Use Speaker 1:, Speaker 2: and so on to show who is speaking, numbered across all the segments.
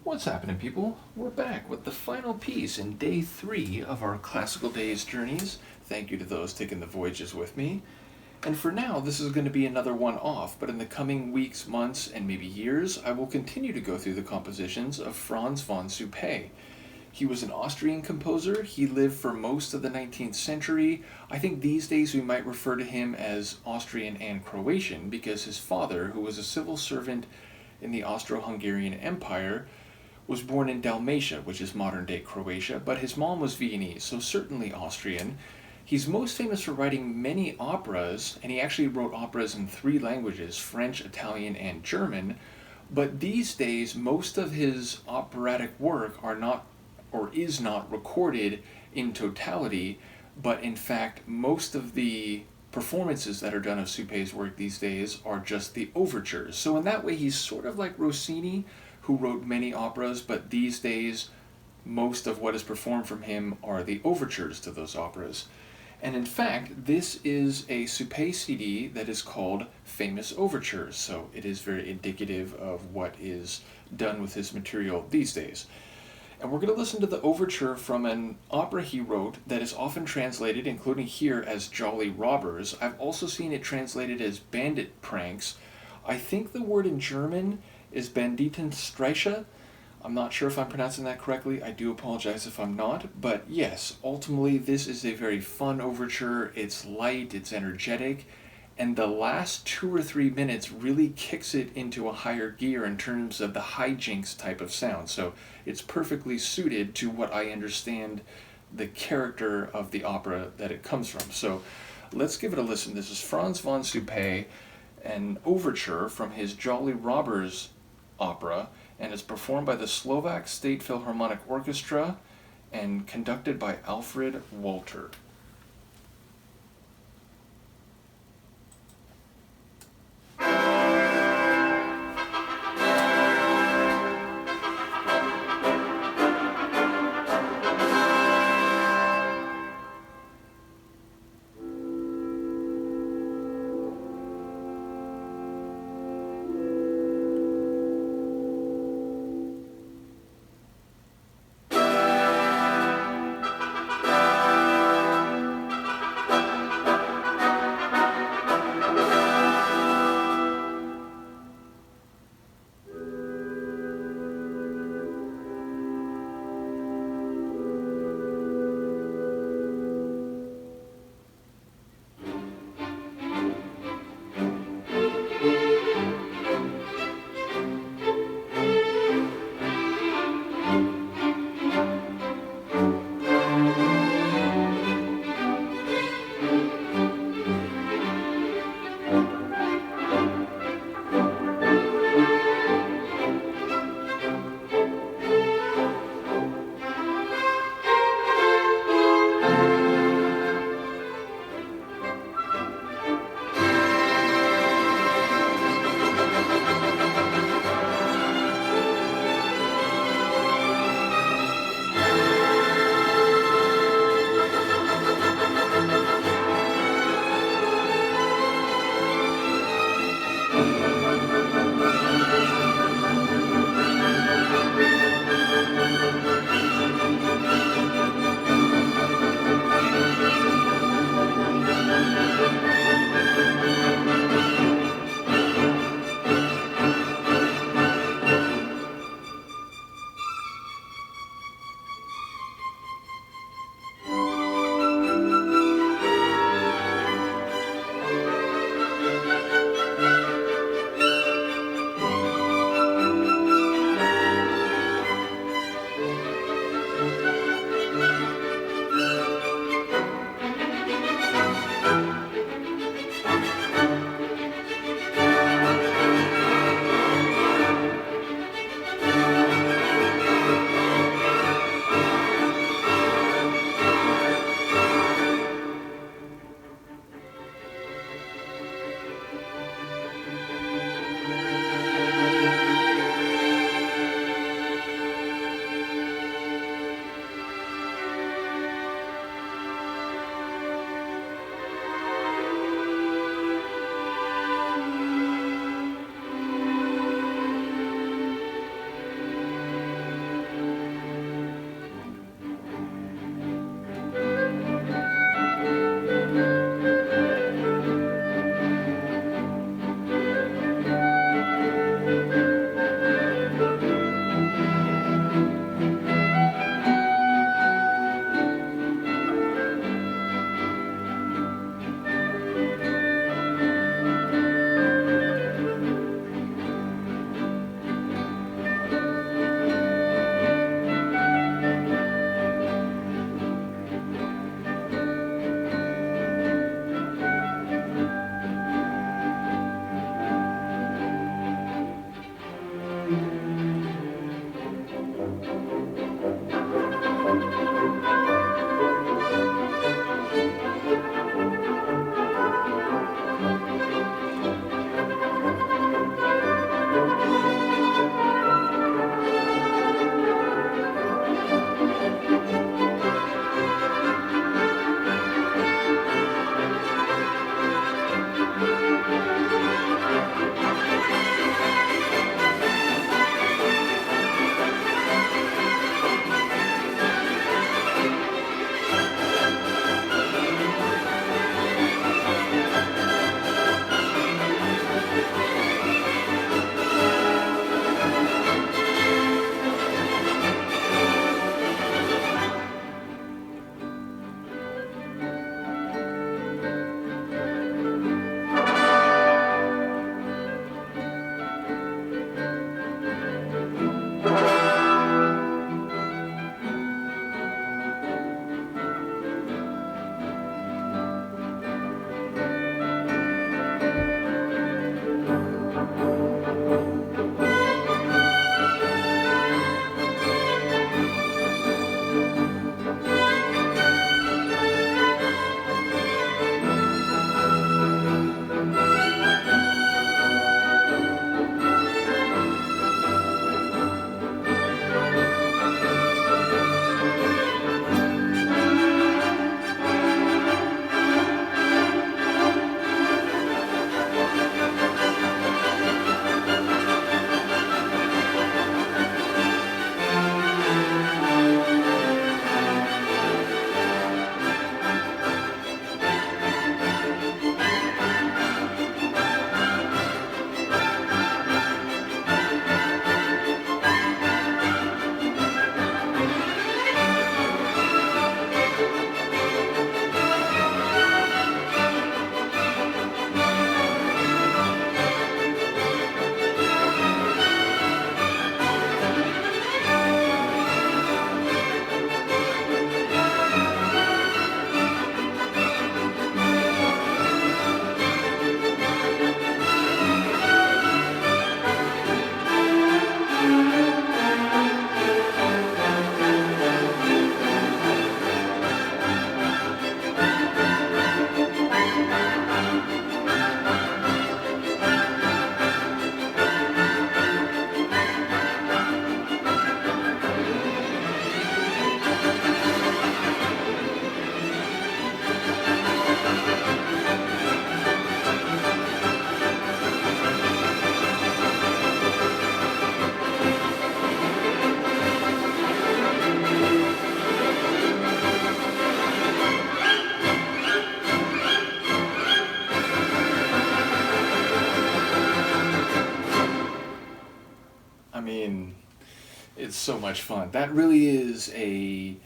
Speaker 1: What's happening, people? We're back with the final piece in day 3 of our Classical Days journeys. Thank you to those taking the voyages with me. And for now, this is going to be another one-off, but in the coming weeks, months, and maybe years, I will continue to go through the compositions of Franz von Suppé. He was an Austrian composer. He lived for most of the 19th century. I think these days we might refer to him as Austrian and Croatian because his father, who was a civil servant in the Austro-Hungarian Empire, was born in Dalmatia, which is modern-day Croatia, but his mom was Viennese, so certainly Austrian. He's most famous for writing many operas, and he actually wrote operas in 3 languages, French, Italian, and German. But these days, most of his operatic work are not, or is not, recorded in totality, but in fact, most of the performances that are done of Suppé's work these days are just the overtures. So in that way, he's sort of like Rossini, who wrote many operas, but these days, most of what is performed from him are the overtures to those operas. And in fact, this is a Suppé CD that is called Famous Overtures, so it is very indicative of what is done with his material these days. And we're going to listen to the overture from an opera he wrote that is often translated, including here, as Jolly Robbers. I've also seen it translated as Bandit Pranks. I think the word in German is Banditenstreiche. I'm not sure if I'm pronouncing that correctly. I do apologize if I'm not. But yes, ultimately this is a very fun overture. It's light, it's energetic, and the last 2 or 3 minutes really kicks it into a higher gear in terms of the hijinks type of sound. So it's perfectly suited to what I understand the character of the opera that it comes from. So let's give it a listen. This is Franz von Suppé, an overture from his Jolly Robbers opera, and is performed by the Slovak State Philharmonic Orchestra and conducted by Alfred Walter. It's so much fun. That really is a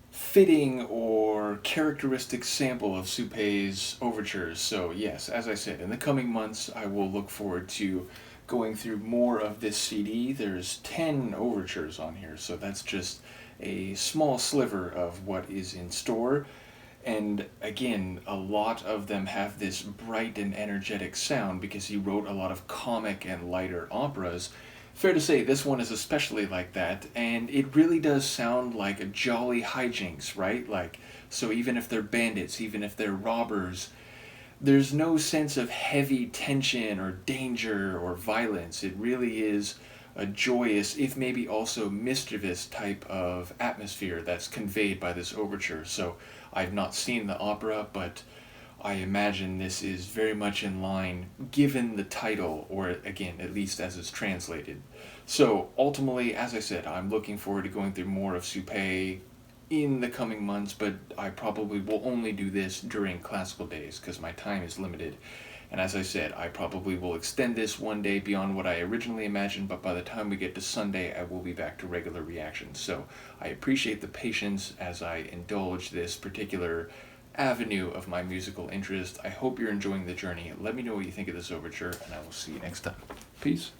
Speaker 1: fitting or characteristic sample of Suppé's overtures. So yes, as I said, in the coming months, I will look forward to going through more of this CD. There's 10 overtures on here, so that's just a small sliver of what is in store. And again, a lot of them have this bright and energetic sound because he wrote a lot of comic and lighter operas. Fair to say, this one is especially like that, and it really does sound like a jolly hijinks, right? Like, so even if they're bandits, even if they're robbers, there's no sense of heavy tension or danger or violence. It really is a joyous, if maybe also mischievous type of atmosphere that's conveyed by this overture. So I've not seen the opera, but I imagine this is very much in line given the title, or again, at least as it's translated. So ultimately, as I said, I'm looking forward to going through more of Suppé in the coming months, but I probably will only do this during classical days because my time is limited. And as I said, I probably will extend this one day beyond what I originally imagined, but by the time we get to Sunday, I will be back to regular reactions. So I appreciate the patience as I indulge this particular avenue of my musical interest. I hope you're enjoying the journey. Let me know what you think of this overture, and I will see you next time. Peace.